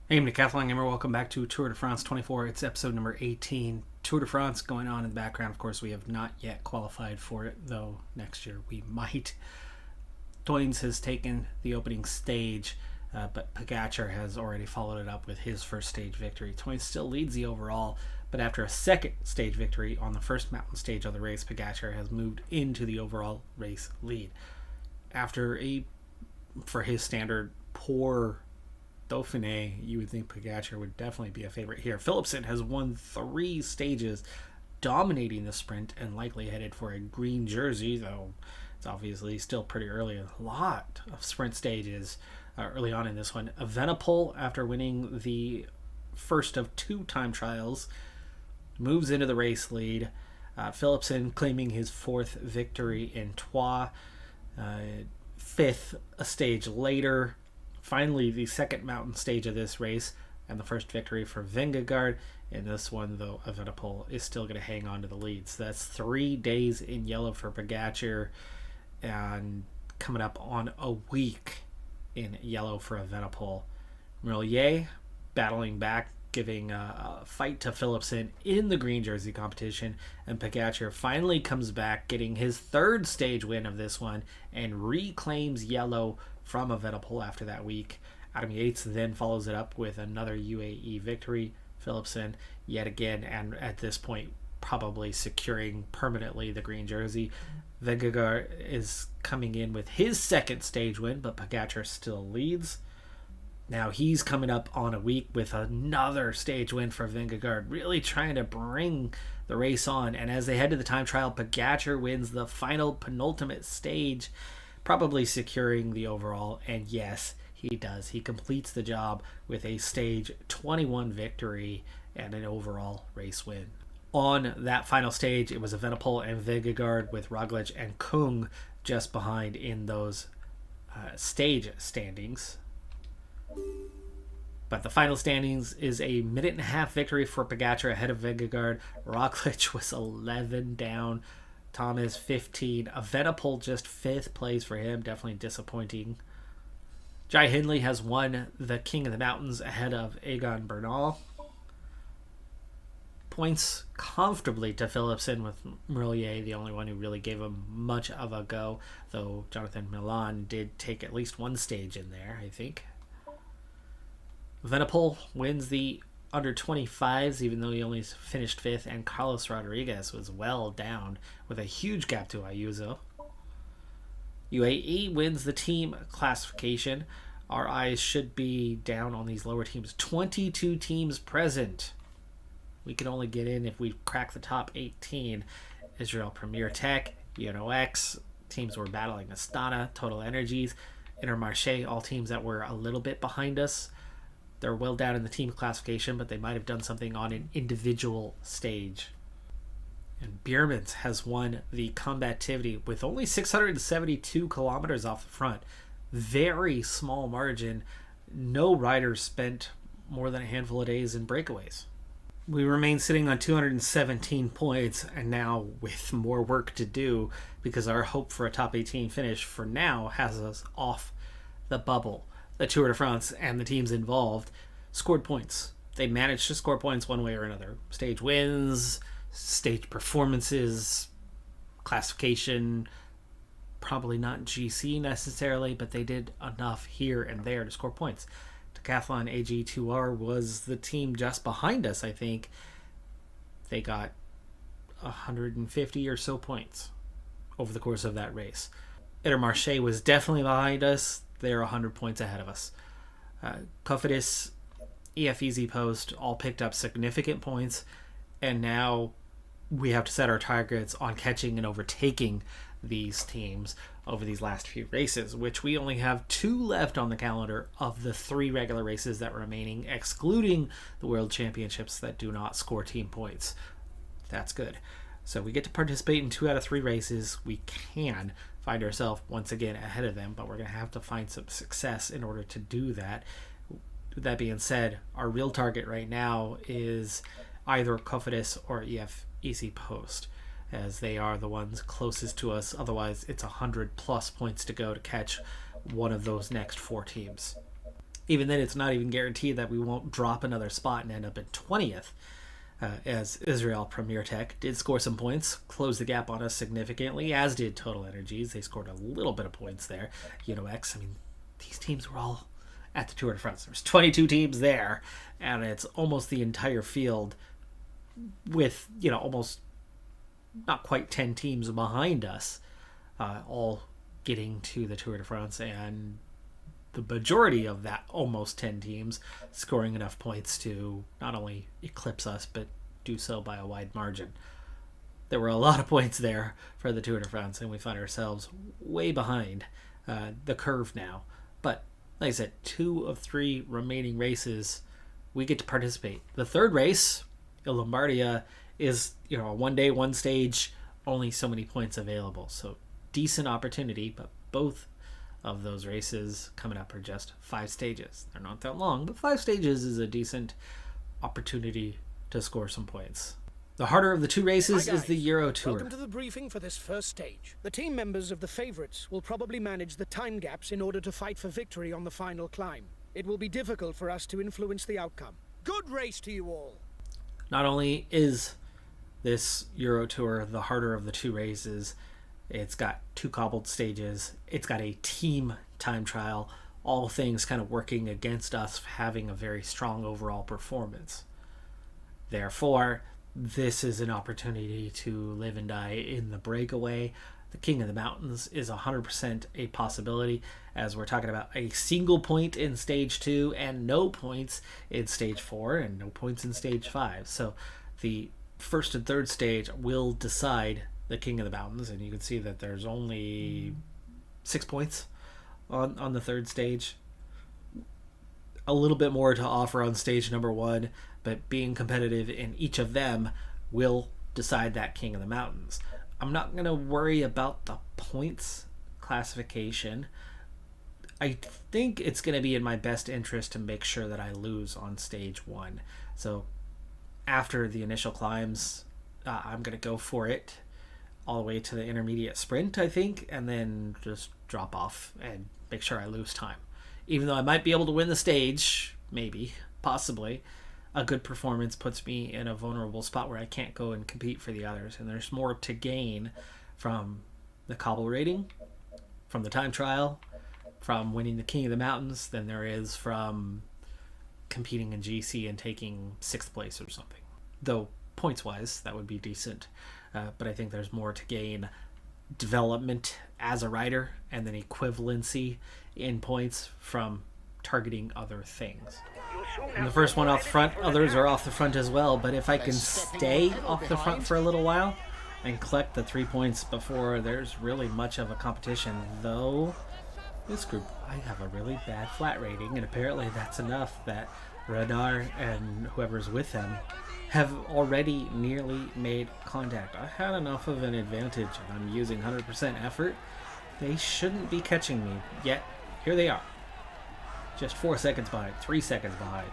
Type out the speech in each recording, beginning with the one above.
Hey, Decathlon gamer, welcome back to Tour de France 24. It's episode number 18. Tour de France going on in the background. Of course, we have not yet qualified for it, though next year we might. Toynes has taken the opening stage, but Pogacar has already followed it up with his first stage victory. Toynes still leads the overall, but after a second stage victory on the first mountain stage of the race, Pogacar has moved into the overall race lead. After for his standard, poor Dauphiné, you would think Pogacar would definitely be a favorite here. Philipsen has won 3 stages, dominating the sprint and likely headed for a green jersey, though it's obviously still pretty early. A lot of sprint stages early on in this one. Evenepoel, after winning the first of 2 time trials, moves into the race lead. Philipsen claiming his 4th victory in Troyes, 5th a stage later. Finally, the second mountain stage of this race and the first victory for Vingegaard. In this one, though, Evenepoel is still going to hang on to the lead. So that's 3 days in yellow for Pogacar and coming up on a week in yellow for Evenepoel. Merlier battling back, giving a fight to Philipsen in the green jersey competition, and Pogacar finally comes back, getting his 3rd stage win of this one and reclaims yellow from Evenepoel after that week. Adam Yates then follows it up with another UAE victory. Philipsen yet again, and at this point probably securing permanently the green jersey. Vingegaard is coming in with his 2nd stage win, but Pogacar still leads. Now he's coming up on a week with another stage win for Vingegaard, really trying to bring the race on. And as they head to the time trial, Pogacar wins the final penultimate stage, probably securing the overall. And yes, he does. He completes the job with a stage 21 victory and an overall race win. On that final stage, it was Evenepoel and Vingegaard, with Roglic and Kung just behind in those stage standings. But the final standings is a 1.5-minute victory for Pogacar ahead of Vingegaard. Roglic was 11 down. Thomas 15. Evenepoel just 5th place for him. Definitely disappointing. Jai Hindley has won the King of the Mountains ahead of Egan Bernal. Points comfortably to Philipsen, with Merlier the only one who really gave him much of a go, though Jonathan Milan did take at least 1 stage in there, I think. Evenepoel wins the under 25s, even though he only finished 5th, and Carlos Rodriguez was well down with a huge gap to Ayuso. UAE wins the team classification. Our eyes should be down on these lower teams. 22 teams present. We can only get in if we crack the top 18. Israel Premier Tech, UNOX, teams were battling Astana, Total Energies, Intermarché, all teams that were a little bit behind us. They're well down in the team classification, but they might have done something on an individual stage. And Biermans has won the combativity with only 672 kilometers off the front. Very small margin. No riders spent more than a handful of days in breakaways. We remain sitting on 217 points, and now with more work to do, because our hope for a top 18 finish for now has us off the bubble. The Tour de France and the teams involved scored points. They managed to score points one way or another. Stage wins, stage performances, classification, probably not GC necessarily, but they did enough here and there to score points. Decathlon AG2R was the team just behind us, I think. They got 150 or so points over the course of that race. Intermarché was definitely behind us. They're 100 points ahead of us. Cofidis, EF Easy Post all picked up significant points, and now we have to set our targets on catching and overtaking these teams over these last few races, which we only have 2 left on the calendar of the 3 regular races that are remaining, excluding the World Championships that do not score team points. That's good. So we get to participate in 2 out of 3 races. We can find ourselves once again ahead of them, but we're going to have to find some success in order to do that. With that being said, our real target right now is either Cofidis or EF Easy Post, as they are the ones closest to us. Otherwise, it's 100 plus points to go to catch one of those next 4 teams. Even then, it's not even guaranteed that we won't drop another spot and end up at 20th. As Israel Premier Tech did score some points, closed the gap on us significantly, as did Total Energies. They scored a little bit of points there. UNOX, I mean, these teams were all at the Tour de France. There's 22 teams there, and it's almost the entire field with, almost not quite 10 teams behind us, all getting to the Tour de France, and the majority of that almost 10 teams scoring enough points to not only eclipse us, but do so by a wide margin. There were a lot of points there for the Tour de France, and we find ourselves way behind the curve now. But like I said, 2 of 3 remaining races we get to participate. The third race, Il Lombardia, is a one-day, one-stage, only so many points available. So decent opportunity, but both of those races coming up are just 5 stages. They're not that long, but 5 stages is a decent opportunity to score some points. The harder of the 2 races is the Euro Tour. Welcome to the briefing for this first stage. The team members of the favorites will probably manage the time gaps in order to fight for victory on the final climb. It will be difficult for us to influence the outcome. Good race to you all. Not only is this Euro Tour the harder of the 2 races, it's got 2 cobbled stages. It's got a team time trial. All things kind of working against us having a very strong overall performance. Therefore, this is an opportunity to live and die in the breakaway. The King of the Mountains is 100% a possibility, as we're talking about a single point in Stage 2 and no points in Stage 4 and no points in Stage 5. So the first and third stage will decide the King of the Mountains, and you can see that there's only 6 points on the third stage. A little bit more to offer on stage number 1, but being competitive in each of them will decide that King of the Mountains. I'm not going to worry about the points classification. I think it's going to be in my best interest to make sure that I lose on stage 1. So after the initial climbs, I'm going to go for it all the way to the intermediate sprint, I think, and then just drop off and make sure I lose time. Even though I might be able to win the stage, maybe, possibly, a good performance puts me in a vulnerable spot where I can't go and compete for the others. And there's more to gain from the cobble rating, from the time trial, from winning the King of the Mountains than there is from competing in GC and taking 6th place or something. Though, points-wise, that would be decent. But I think there's more to gain development as a rider and then equivalency in points from targeting other things. And the first one off the front, others are off the front as well, but if I can stay off the front for a little while and collect the 3 points before there's really much of a competition, though this group, I have a really bad flat rating, and apparently that's enough that Radar and whoever's with them have already nearly made contact. I had enough of an advantage, and I'm using 100% effort. They shouldn't be catching me, yet here they are. Just 4 seconds behind, 3 seconds behind.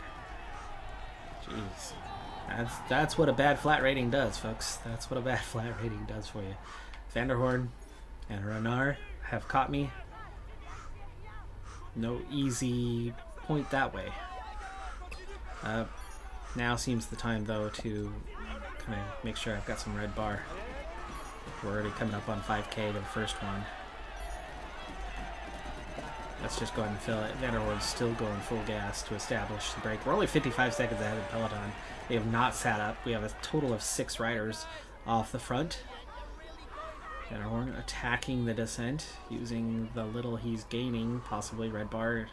Jeez. That's what a bad flat rating does, folks. That's what a bad flat rating does for you. Vanderhoorn and Renard have caught me. No easy point that way. Now seems the time, though, to kind of make sure I've got some red bar. We're already coming up on 5K to the first one. Let's just go ahead and fill it. Vanderhoorn's still going full gas to establish the break. We're only 55 seconds ahead of Peloton. They have not sat up. We have a total of 6 riders off the front. Vanderhoorn attacking the descent, using the little he's gaining, possibly red bar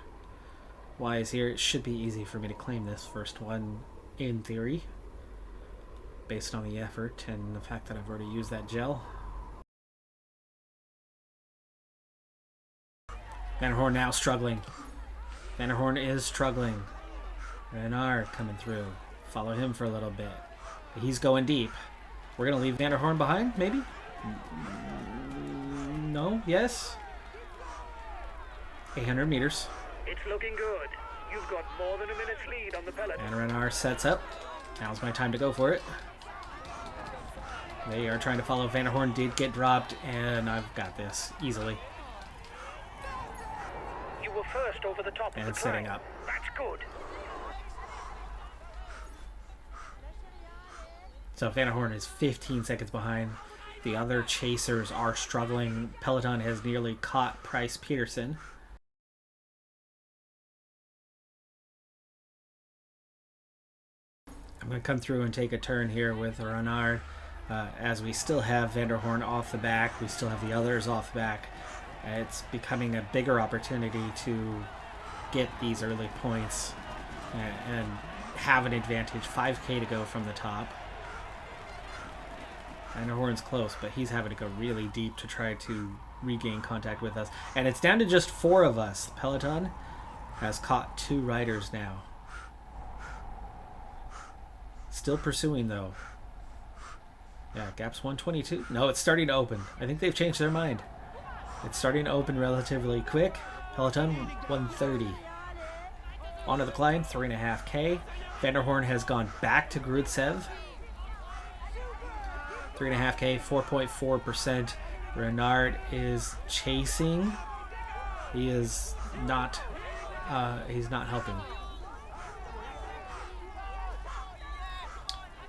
wise here. It should be easy for me to claim this first one, in theory, based on the effort and the fact that I've already used that gel. Vanderhoorn now struggling. Vanderhoorn is struggling. Renard coming through. Follow him for a little bit. He's going deep. We're going to leave Vanderhoorn behind, maybe? No? Yes? 800 meters. It's looking good. You've got more than a minute's lead on the peloton. And Renard sets up. Now's my time to go for it. They are trying to follow. Vanderhoorn did get dropped, and I've got this easily. you were first over the top and of the setting climb. up. That's good. So Vanderhorn is 15 seconds behind. The other chasers are struggling. Peloton has nearly caught Price Peterson. I'm going to come through and take a turn here with Renard. As we still have Vanderhorn off the back, we still have the others off the back. It's becoming a bigger opportunity to get these early points and have an advantage. 5K to go from the top. Vanderhorn's close, but he's having to go really deep to try to regain contact with us. And it's down to just 4 of us. Peloton has caught 2 riders now. Still pursuing, though. Yeah, gap's 122. No, it's starting to open. I think they've changed their mind. It's starting to open relatively quick. Peloton, 130. Onto the climb, 3.5K. Vanderhorn has gone back to Grudsev. 3.5K, 4.4%. Renard is chasing. He is not. He's not helping.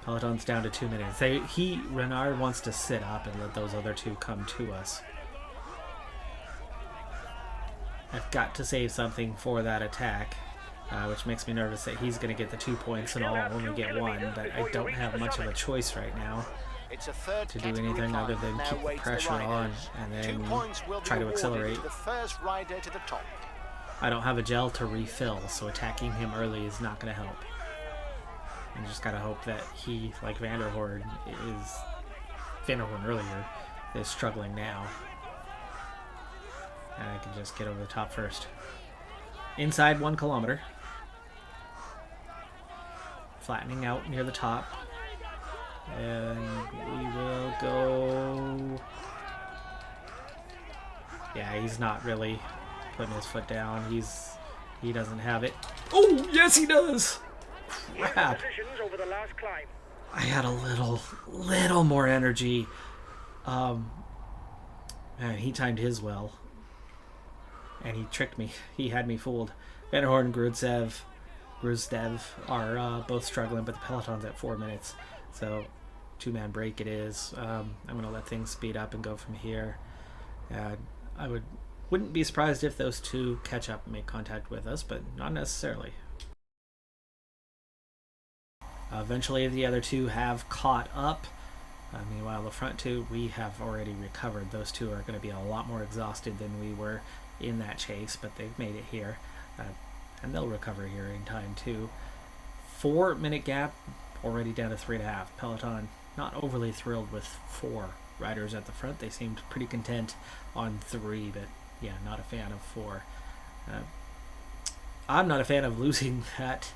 Peloton's down to 2 minutes. Renard wants to sit up and let those other 2 come to us. I've got to save something for that attack, which makes me nervous that he's going to get the 2 points and I'll only get 1. But I don't have much of a choice right now to do anything other than keep the pressure on and then try to accelerate. I don't have a gel to refill, so attacking him early is not going to help. I just gotta hope that he, like Vanderhorn earlier, is struggling now. And I can just get over the top first. Inside 1 kilometer. Flattening out near the top. And we will go... Yeah, he's not really putting his foot down. He doesn't have it. Oh, yes he does! Crap. I had a little more energy. He timed his well. And he tricked me. He had me fooled. Vanderhorn and Gruzdev are both struggling, but the Peloton's at 4 minutes. So, 2-man break it is. I'm going to let things speed up and go from here. I wouldn't be surprised if those 2 catch up and make contact with us, but not necessarily. Eventually, the other 2 have caught up. Meanwhile, the front 2, we have already recovered. Those 2 are going to be a lot more exhausted than we were in that chase, but they've made it here. And they'll recover here in time, too. 4-minute gap, already down to 3.5. Peloton, not overly thrilled with 4 riders at the front. They seemed pretty content on 3, but yeah, not a fan of 4. I'm not a fan of losing that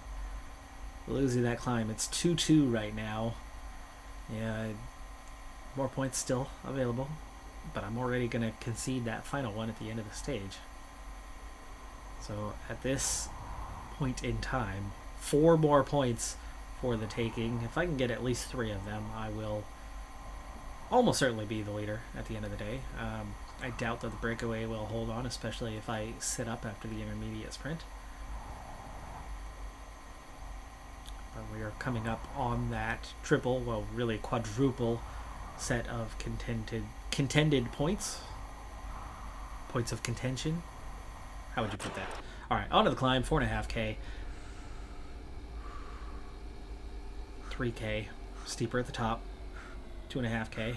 climb. It's 2-2 right now. Yeah, more points still available, but I'm already going to concede that final one at the end of the stage. So at this point in time, 4 more points for the taking. If I can get at least 3 of them, I will almost certainly be the leader at the end of the day. I doubt that the breakaway will hold on, especially if I sit up after the intermediate sprint. We are coming up on that triple, well, really quadruple set of contended points. Points of contention. How would you put that? All right, onto the climb, 4.5K. 3K, steeper at the top. 2.5K.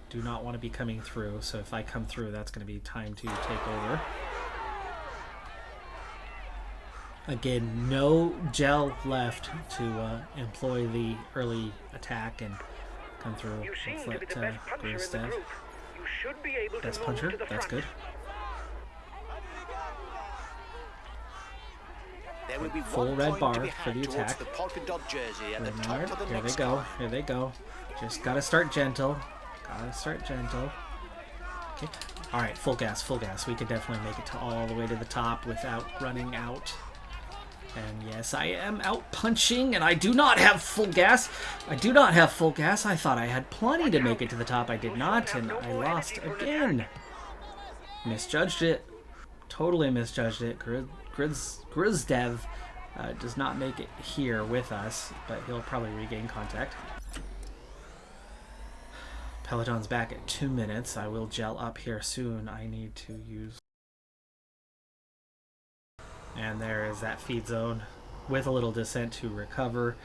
Do not want to be coming through, so if I come through, that's going to be time to take over. Again, no gel left to employ the early attack and come through. Let's let Gruzdev. Best puncher, that's good. Full red bar for the attack. Renard, here they go. Just gotta start gentle. Okay. Alright, full gas. We could definitely make it all the way to the top without running out. And yes, I am out punching, and I do not have full gas. I thought I had plenty to make it to the top. I did not, and I lost again. Misjudged it. totally misjudged it. Gruzdev does not make it here with us, but he'll probably regain contact. Peloton's back at 2 minutes. I will gel up here soon. I need to use... And there is that feed zone with a little descent to recover.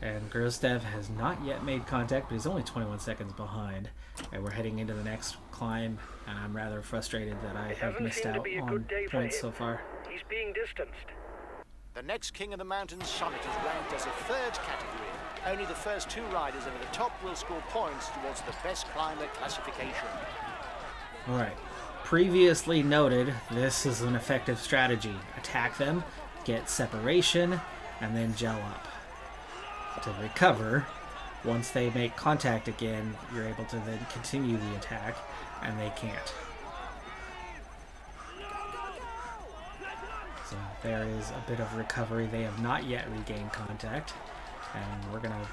And Gruzdev has not yet made contact, but he's only 21 seconds behind. And we're heading into the next climb, and I'm rather frustrated that I have missed out on points so far. He's being distanced. The next King of the Mountain summit is ranked as a third category. Only the first 2 riders over the top will score points towards the best climber classification. Alright. Previously noted, this is an effective strategy. Attack them, get separation, and then gel up. To recover, once they make contact again, you're able to then continue the attack, and they can't. So there is a bit of recovery. They have not yet regained contact, and we're going to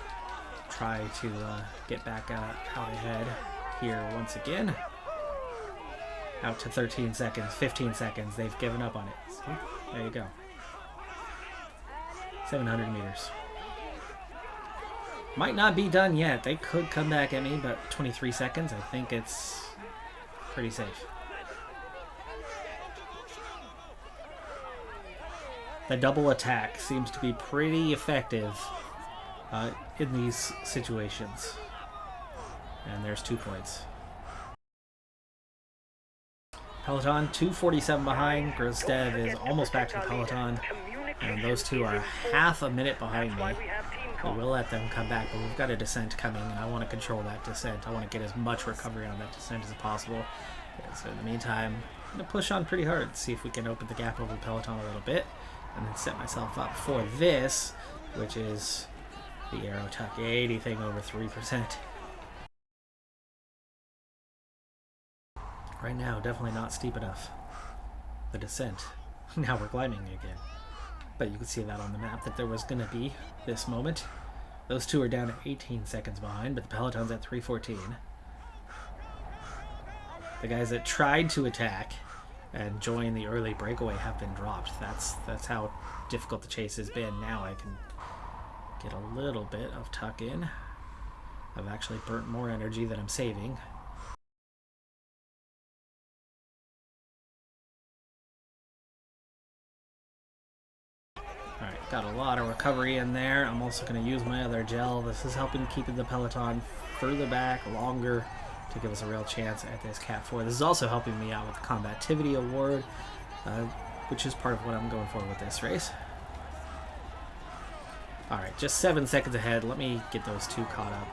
try to get back out ahead here once again. Out to 13 seconds, 15 seconds. They've given up on it. See? There you go. 700 meters. Might not be done yet. They could come back at me, but 23 seconds, I think it's pretty safe. The double attack seems to be pretty effective in these situations. And there's 2 points. Peloton, 2:47 behind. Gruzdev is almost back to the peloton. And those two are half a minute behind me. We will let them come back, but we've got a descent coming, and I want to control that descent. I want to get as much recovery on that descent as possible. So in the meantime, I'm going to push on pretty hard, see if we can open the gap over the peloton a little bit, and then set myself up for this, which is the arrow tuck, anything over 3%. Right now, definitely not steep enough. The descent. Now we're climbing again. But you can see that on the map that there was going to be this moment. Those two are down at 18 seconds behind, but the peloton's at 3:14. The guys that tried to attack and join the early breakaway have been dropped. That's how difficult the chase has been. Now I can get a little bit of tuck in. I've actually burnt more energy than I'm saving. Alright, got a lot of recovery in there. I'm also going to use my other gel. This is helping keep the peloton further back, longer, to give us a real chance at this Cat 4. This is also helping me out with the Combativity Award, which is part of what I'm going for with this race. Alright, just 7 seconds ahead. Let me get those two caught up.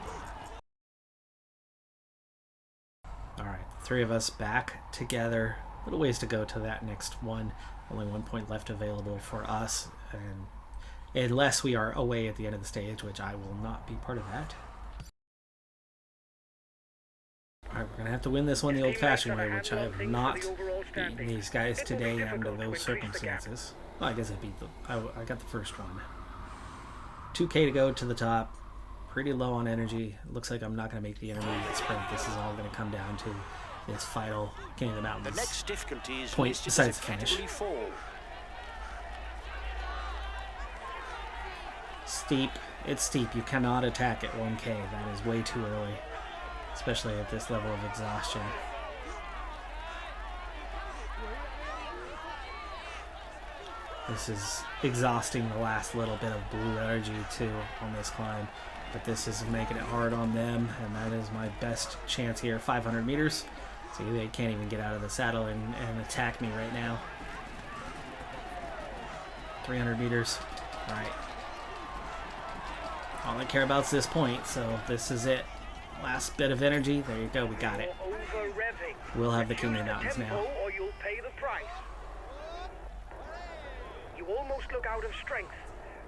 Alright, 3 of us back together. A little ways to go to that next one. Only 1 point left available for us, and unless we are away at the end of the stage, which I will not be part of that. Alright, we're going to have to win this one the old-fashioned way, which I have not beaten these guys today under those circumstances. Well, I guess I beat them. I got the first one. 2K to go to the top. Pretty low on energy. Looks like I'm not going to make the intermediate sprint. This is all going to come down to this final King of the Mountains the next difficulty is point besides the finish. Steep. It's steep. You cannot attack at 1K. That is way too early, especially at this level of exhaustion. This is exhausting the last little bit of blue energy too on this climb, but this is making it hard on them, and that is my best chance here. 500 meters. See, they can't even get out of the saddle and attack me right now. 300 meters. All right. All I care about is this point, so this is it. Last bit of energy. There you go. We got it. We'll have the King of the Mountains now. Or you'll pay the price. You almost look out of strength.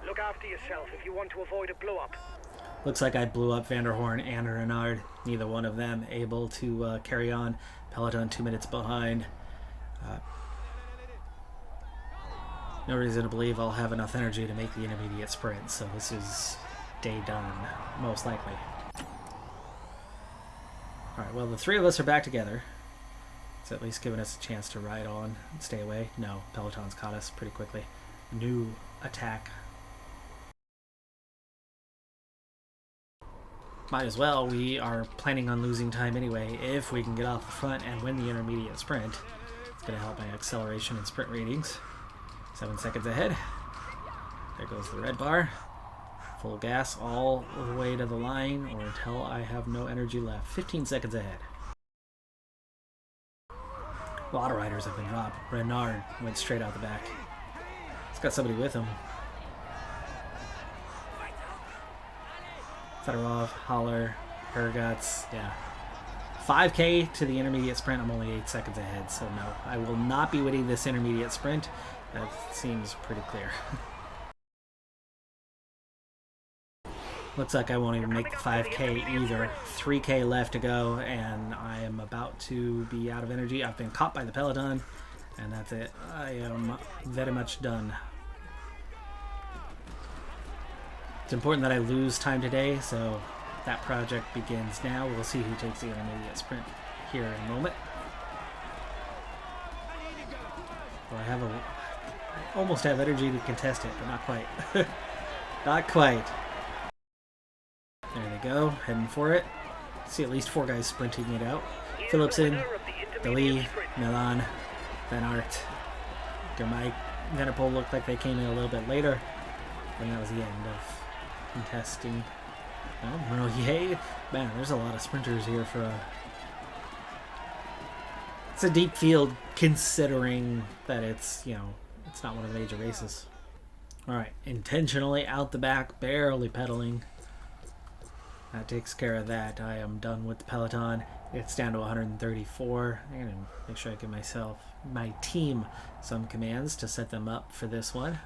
Look after yourself if you want to avoid a blow-up. Looks like I blew up Vanderhorn and Renard. Neither one of them able to carry on. Peloton 2 minutes behind. No reason to believe I'll have enough energy to make the intermediate sprint, so this is day done, most likely. Alright, well, the 3 of us are back together. It's at least giving us a chance to ride on and stay away. No, Peloton's caught us pretty quickly. New attack. Might as well. We are planning on losing time anyway. If we can get off the front and win the intermediate sprint, it's going to help my acceleration and sprint ratings. 7 seconds ahead. There goes the red bar. Full gas all the way to the line or until I have no energy left. 15 seconds ahead. A lot of riders have been dropped. Renard went straight out the back. He's got somebody with him. Fedorov, Holler, Herguts, yeah. 5K to the intermediate sprint. I'm only 8 seconds ahead, so no. I will not be winning this intermediate sprint. That seems pretty clear. Looks like I won't even make the 5K either. 3K left to go, and I am about to be out of energy. I've been caught by the Peloton, and that's it. I am very much done. It's important that I lose time today, so that project begins now. We'll see who takes the intermediate sprint here in a moment. Well, I almost have energy to contest it, but not quite. Not quite. There they go, heading for it. See at least 4 guys sprinting it out. Philipson, Dali, Milan, Van Aert, Germay, Vanderpool looked like they came in a little bit later. And that was the end of contesting. Oh, Merlier. Man, there's a lot of sprinters here for a... It's a deep field considering that it's, you know, it's not one of the major races. Alright, intentionally out the back, barely pedaling. That takes care of that. I am done with the Peloton. It's down to 134. I'm going to make sure I give my team some commands to set them up for this one.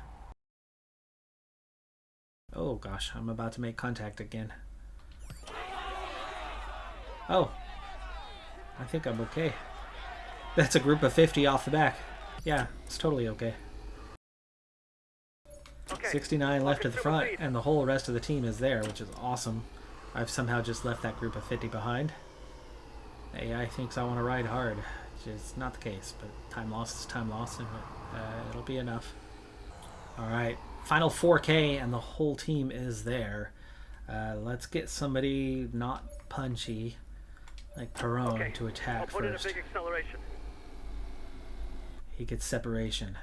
Oh gosh, I'm about to make contact again. Oh, I think I'm okay. That's a group of 50 off the back. Yeah, it's totally okay. 69 left at the front, and the whole rest of the team is there, which is awesome. I've somehow just left that group of 50 behind. AI thinks I want to ride hard, which is not the case, but time lost is time lost, and it'll be enough. Alright, final 4K, and the whole team is there. Let's get somebody not punchy, like Perron, to attack first. In a big acceleration. He gets separation.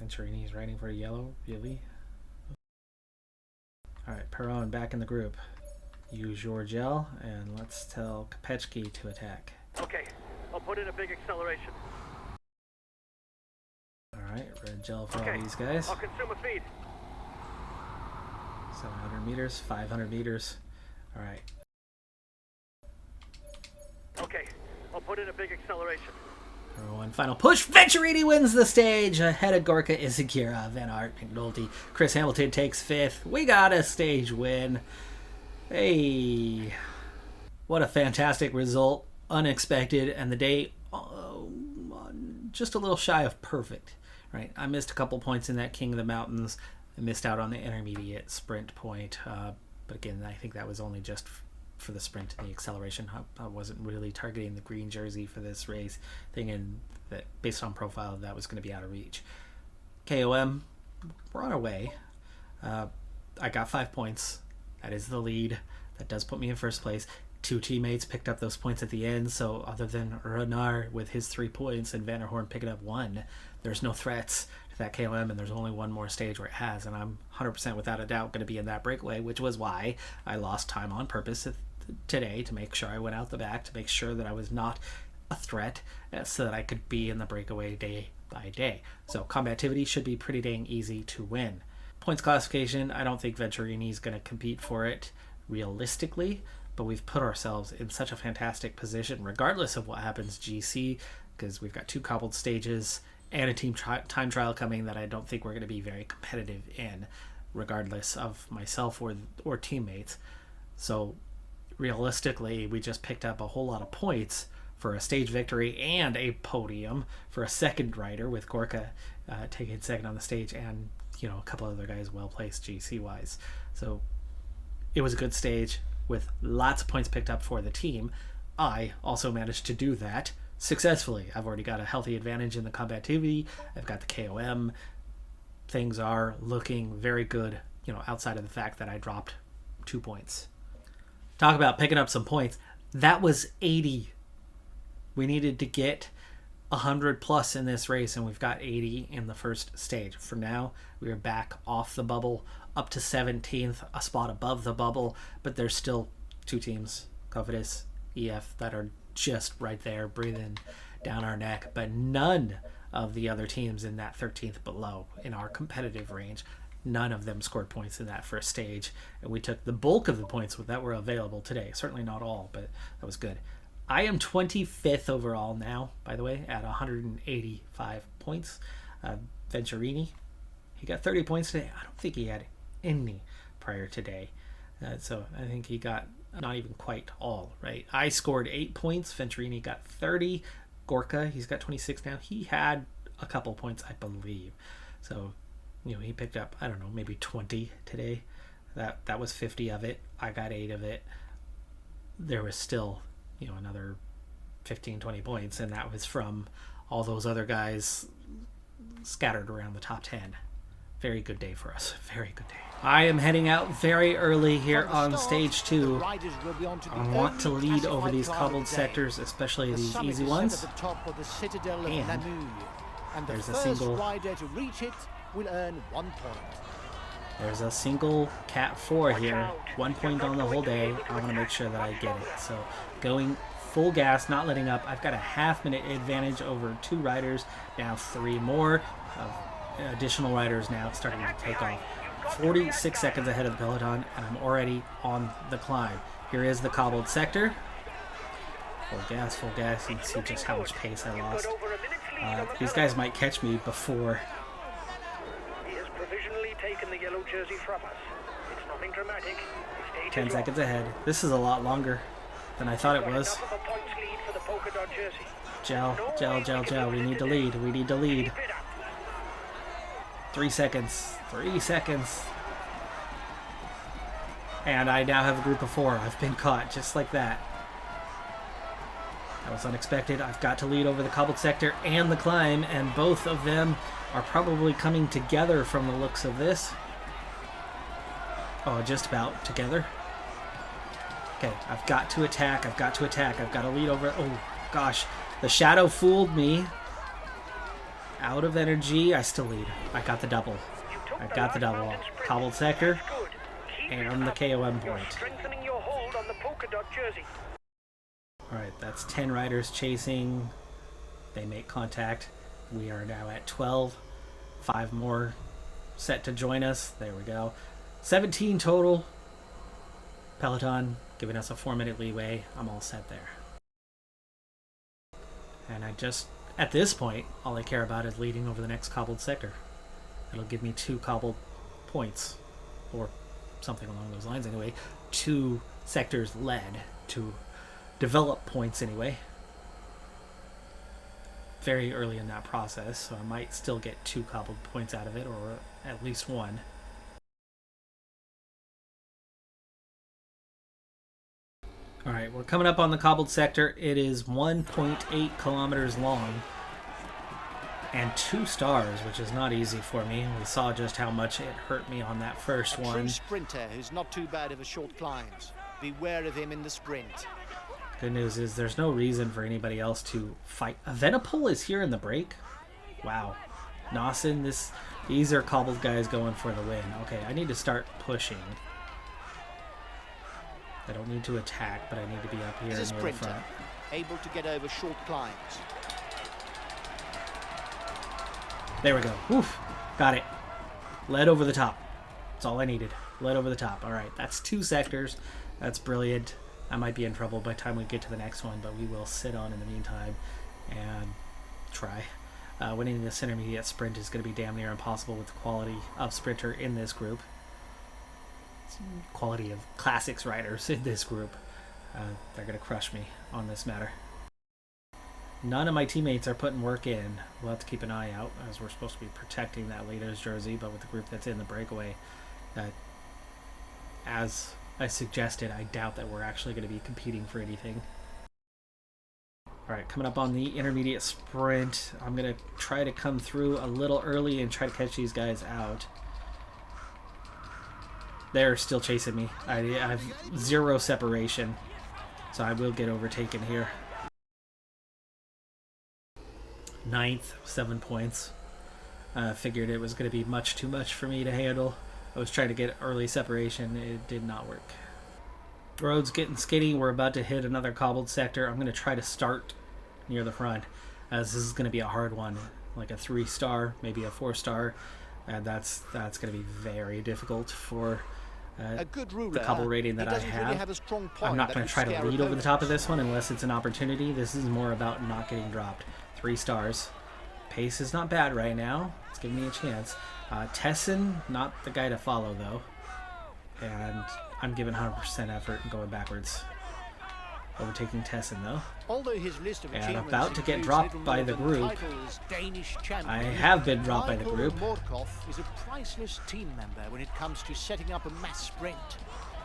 Venturini's riding for a yellow, really? Alright, Perron back in the group. Use your gel, and let's tell Kopechki to attack. Okay, I'll put in a big acceleration. Alright, red gel for all these guys. I'll consume a feed. 700 meters, 500 meters. Alright. Okay, I'll put in a big acceleration. One final push. Venturini wins the stage. Ahead of Gorka, Izagirre, Van Aert, McNulty. Chris Hamilton takes 5th. We got a stage win. Hey. What a fantastic result. Unexpected. And the day just a little shy of perfect. Right. I missed a couple points in that King of the Mountains. I missed out on the intermediate sprint point. But again, I think that was only just for the sprint and the acceleration. I wasn't really targeting the green jersey for this race, thinking that based on profile that was going to be out of reach. KOM, we're on our way. I got 5 points. That is the lead. That does put me in first place. 2 teammates picked up those points at the end, so other than Renard with his 3 points and Vanderhorn picking up 1, there's no threats to that KOM, and there's only one more stage where it has, and I'm 100% without a doubt going to be in that breakaway, which was why I lost time on purpose today, to make sure I went out the back, to make sure that I was not a threat, so that I could be in the breakaway day by day. So combativity should be pretty dang easy to win. Points classification, I don't think Venturini is going to compete for it realistically, but we've put ourselves in such a fantastic position regardless of what happens GC, because we've got 2 cobbled stages and a team time trial coming that I don't think we're going to be very competitive in, regardless of myself or teammates. So realistically, we just picked up a whole lot of points for a stage victory and a podium for a second rider, with Gorka taking second on the stage, and a couple other guys well placed GC wise. So it was a good stage with lots of points picked up for the team, I also managed to do that successfully. I've already got a healthy advantage in the combativity. I've got the KOM. Things are looking very good, outside of the fact that I dropped 2 points. Talk about picking up some points. That was 80. We needed to get 100 plus in this race, and we've got 80 in the first stage. For now, we are back off the bubble, up to 17th, a spot above the bubble, but there's still 2 teams, Cofidis, EF, that are just right there, breathing down our neck, but none of the other teams in that 13th below in our competitive range, none of them scored points in that first stage, and we took the bulk of the points that were available today. Certainly not all, but that was good. I am 25th overall now, by the way, at 185 points. Venturini, he got 30 points today. I don't think he had any prior today. So I think he got not even quite all, right? I scored 8 points. Venturini got 30. Gorka, he's got 26 now. He had a couple points, I believe. So, he picked up, I don't know, maybe 20 today. That was 50 of it. I got 8 of it. There was still, another 15, 20 points, and that was from all those other guys scattered around the top 10. Very good day for us. Very good day. I am heading out very early here on stage 2. I want to lead over these cobbled sectors, especially these easy ones. And there's a single rider to reach it will earn 1 point. There's a single Cat 4 here. 1 point on the whole day. I want to make sure that I get it. So going full gas, not letting up. I've got a half-minute advantage over 2 riders. Now 3 more. Additional riders now starting to take off. 46 seconds ahead of the peloton, and I'm already on the climb. Here is the cobbled sector. Full gas, full gas. You can see just how much pace I lost. These guys might catch me before. He has provisionally taken the yellow jersey from us. It's nothing dramatic. 10 seconds ahead. This is a lot longer than I thought it was. Gel. We need to lead. We need to lead. 3 seconds. 3 seconds. And I now have a group of 4. I've been caught just like that. That was unexpected. I've got to lead over the cobbled sector and the climb, and both of them are probably coming together from the looks of this. Oh, just about together. Okay, I've got to attack. I've got to lead over. Oh, gosh. The shadow fooled me. Out of energy. I still lead. I got the double. Cobbled sector and the KOM point. Alright, that's 10 riders chasing. They make contact. We are now at 12. 5 more set to join us. There we go. 17 total. Peloton giving us a 4-minute leeway. I'm all set there. And at this point, all I care about is leading over the next cobbled sector. It'll give me 2 cobbled points, or something along those lines anyway. 2 sectors led to develop points anyway. Very early in that process, so I might still get 2 cobbled points out of it, or at least 1. Alright, we're coming up on the cobbled sector. It is 1.8 kilometers long and 2 stars, which is not easy for me. We saw just how much it hurt me on that first one. A true sprinter who's not too bad over short climbs. Beware of him in the sprint. Good news is there's no reason for anybody else to fight. Venipol is here in the break. Wow. Nawson, these are cobbled guys going for the win. Okay, I need to start pushing. I don't need to attack, but I need to be up here near the front. Able to get over short climbs. There we go. Woof. Got it. Led over the top. That's all I needed. Led over the top. All right, that's 2 sectors. That's brilliant. I might be in trouble by the time we get to the next one, but we will sit on in the meantime and try. Winning this intermediate sprint is going to be damn near impossible with the quality of sprinter in this group. Quality of classics riders in this group. They're going to crush me on this matter. None of my teammates are putting work in. We'll have to keep an eye out, as we're supposed to be protecting that leader's jersey, but with the group that's in the breakaway, as I suggested, I doubt that we're actually going to be competing for anything. Alright, coming up on the intermediate sprint. I'm going to try to come through a little early and try to catch these guys out. They're still chasing me. I have 0 separation, so I will get overtaken here. 9th, 7 points. Figured it was going to be much too much for me to handle. I was trying to get early separation. It did not work. Road's getting skinny. We're about to hit another cobbled sector. I'm going to try to start near the front, as this is going to be a hard one, like a 3-star, maybe a 4-star, and that's going to be very difficult for a good ruler, the cobble rating that I have. Really have a strong point. I'm not going to try to lead over the top of this one unless it's an opportunity. This is more about not getting dropped. 3 stars. Pace is not bad right now. It's giving me a chance. Tessin, not the guy to follow though. And I'm giving 100% effort and going backwards. Overtaking Tessin though. Although his list of and about to get dropped by the group. I have been dropped by the group. Morkov is a priceless team member when it comes to setting up a mass sprint,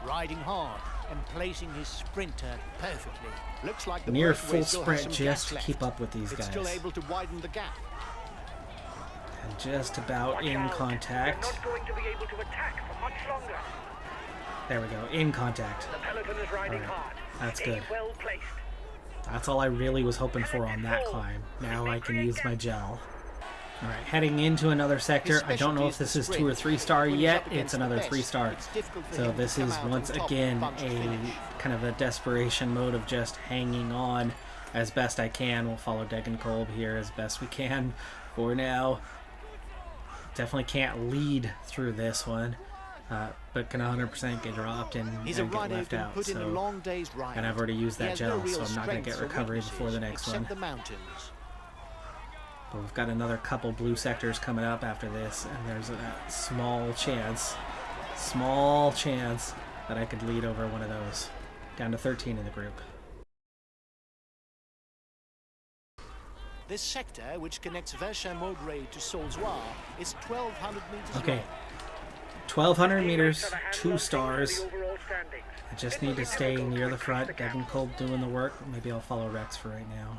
riding hard and placing his sprinter perfectly. Looks like the near full sprint just to keep up with these guys. Still able to widen the gap. And just about in contact. Not going to be able to attack for much longer. There we go, in contact. The peloton is riding hard. That's good. Well placed. That's all I really was hoping for on that climb. Now I can use my gel. Alright, heading into another sector. I don't know if this is 2 or 3-star yet. It's another 3-star. So this is once again a kind of a desperation mode of just hanging on as best I can. We'll follow Degenkolb here as best we can for now. Definitely can't lead through this one. But can 100% get dropped and get left out. So, and I've already used that gel, so I'm not going to get recovery before the next one. But we've got another couple blue sectors coming up after this, and there's a small chance that I could lead over one of those. Down to 13 in the group. This sector, which connects Verchambault to Solzoir, is 1,200 meters long. 1,200 meters, 2 stars. I just need to stay near the front. Degenkolb doing the work. Maybe I'll follow Rex for right now.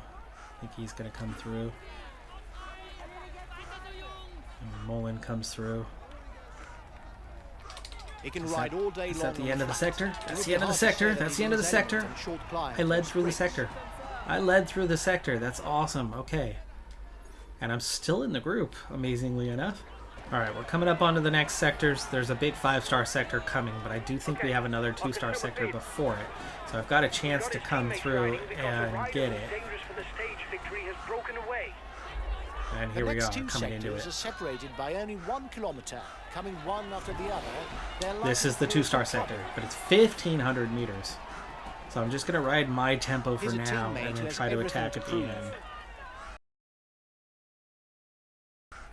I think he's going to come through. And Mullen comes through. He can ride all day long. Is that the end of the sector? That's the end of the sector. That's the end of the sector. I led through the sector. I led through the sector. That's awesome. Okay. And I'm still in the group, amazingly enough. Alright, we're coming up onto the next sectors. There's a big 5-star sector coming, but I do think we have another 2-star sector before it. So I've got a chance to come through and get it. And here we go, coming into it. Are separated by only 1 kilometer, coming one after the other. This is the 2-star sector, but it's 1,500 meters. So I'm just going to ride my tempo for now and then try to attack at the end.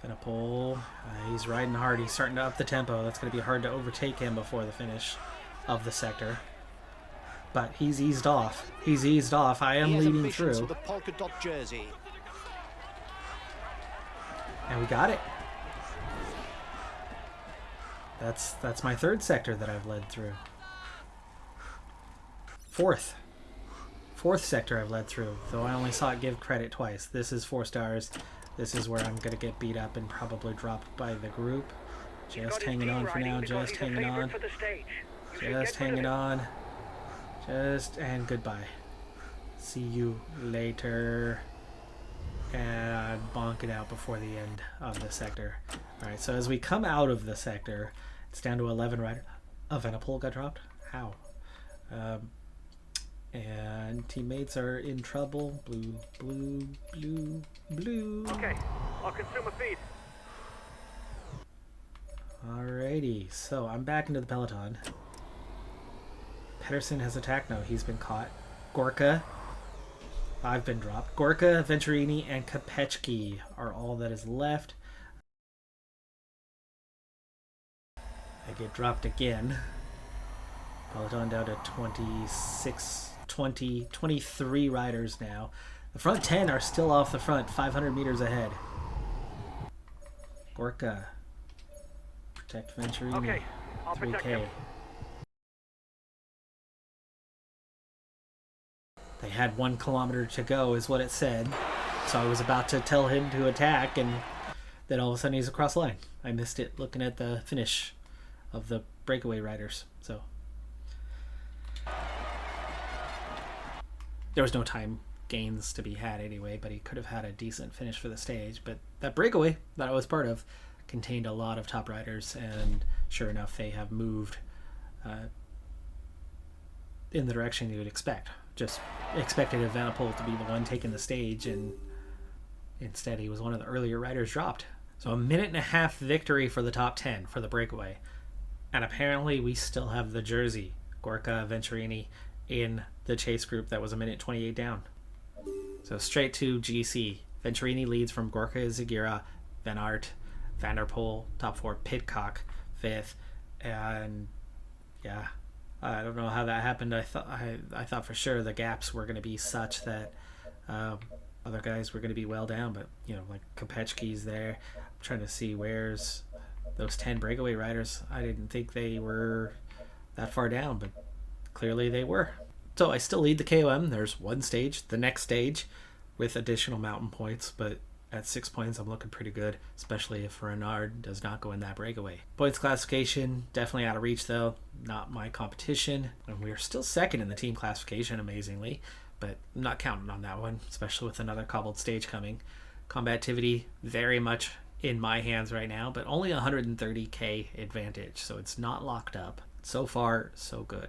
Gonna pull. He's riding hard. He's starting to up the tempo. That's going to be hard to overtake him before the finish of the sector. But he's eased off. He's eased off. I am leading through. With a polka dot jersey. And we got it. That's my 3rd sector that I've led through. 4th sector I've led through, though I only saw it give credit twice. This is 4 stars. This is where I'm going to get beat up and probably dropped by the group. Just hanging on for now. Just hanging on. Just hanging on. And goodbye. See you later. And bonk it out before the end of the sector. Alright, so as we come out of the sector, it's down to 11 rider. Oh, Venipol got dropped? How? And teammates are in trouble. Blue, blue, blue, blue. Okay, I'll consume a feed. Alrighty, so I'm back into the peloton. Pedersen has attacked. No, he's been caught. Gorka, I've been dropped. Gorka, Venturini, and Kopechki are all that is left. I get dropped again. Peloton down to 23 riders now. The front 10 are still off the front, 500 meters ahead. Gorka. Protect Venturini. Okay, I'll protect him. They had 1 kilometer to go, is what it said. So I was about to tell him to attack, and then all of a sudden he's across the line. I missed it looking at the finish of the breakaway riders. So there was no time gains to be had anyway, but he could have had a decent finish for the stage. But that breakaway that I was part of contained a lot of top riders, and sure enough, they have moved in the direction you would expect. Just expected Evenepoel to be the one taking the stage, and instead he was one of the earlier riders dropped. So 1.5-minute victory for the top 10 for the breakaway. And apparently we still have the jersey, Gorka Venturini, in the chase group that was 1:28 down. So straight to GC. Venturini leads from Gorka Zagira, Van Aert, Van der Poel, top 4, Pidcock, 5th, and yeah, I don't know how that happened. I thought for sure the gaps were going to be such that other guys were going to be well down, but like Kopechki's there. I'm trying to see where's those 10 breakaway riders. I didn't think they were that far down, but clearly they were. So I still lead the KOM. There's one stage, the next stage, with additional mountain points, but at 6 points I'm looking pretty good, especially if Renard does not go in that breakaway. Points classification, definitely out of reach though, not my competition. And we are still second in the team classification, amazingly, but I'm not counting on that one, especially with another cobbled stage coming. Combativity, very much in my hands right now, but only 130k advantage, so it's not locked up. So far, so good.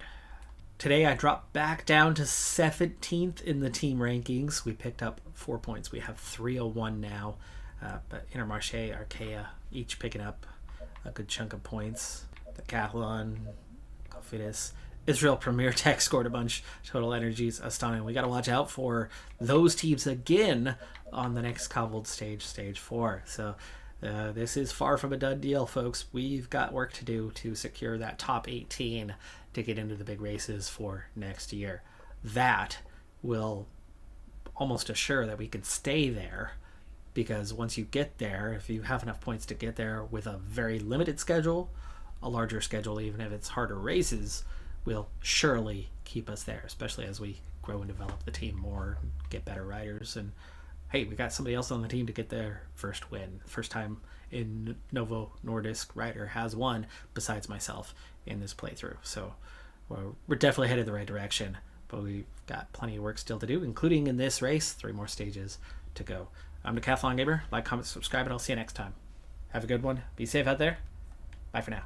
Today I dropped back down to 17th in the team rankings. We picked up 4 points. We have 301 now, but Intermarché, Arkea, each picking up a good chunk of points. Decathlon, Cofidis, Israel Premier Tech scored a bunch. Total Energies, Astana. We got to watch out for those teams again on the next cobbled stage, stage 4. So this is far from a done deal, folks. We've got work to do to secure that top 18 to get into the big races for next year. That will almost assure that we can stay there, because once you get there, if you have enough points to get there with a very limited schedule, a larger schedule, even if it's harder races, will surely keep us there, especially as we grow and develop the team more, get better riders. And hey, we got somebody else on the team to get their first win. First time in Novo Nordisk rider has won besides myself in this playthrough. So we're definitely headed the right direction, but we've got plenty of work still to do, including in this race, 3 more stages to go. I'm Decathlon Gamer. Like, comment, subscribe, and I'll see you next time. Have a good one. Be safe out there. Bye for now.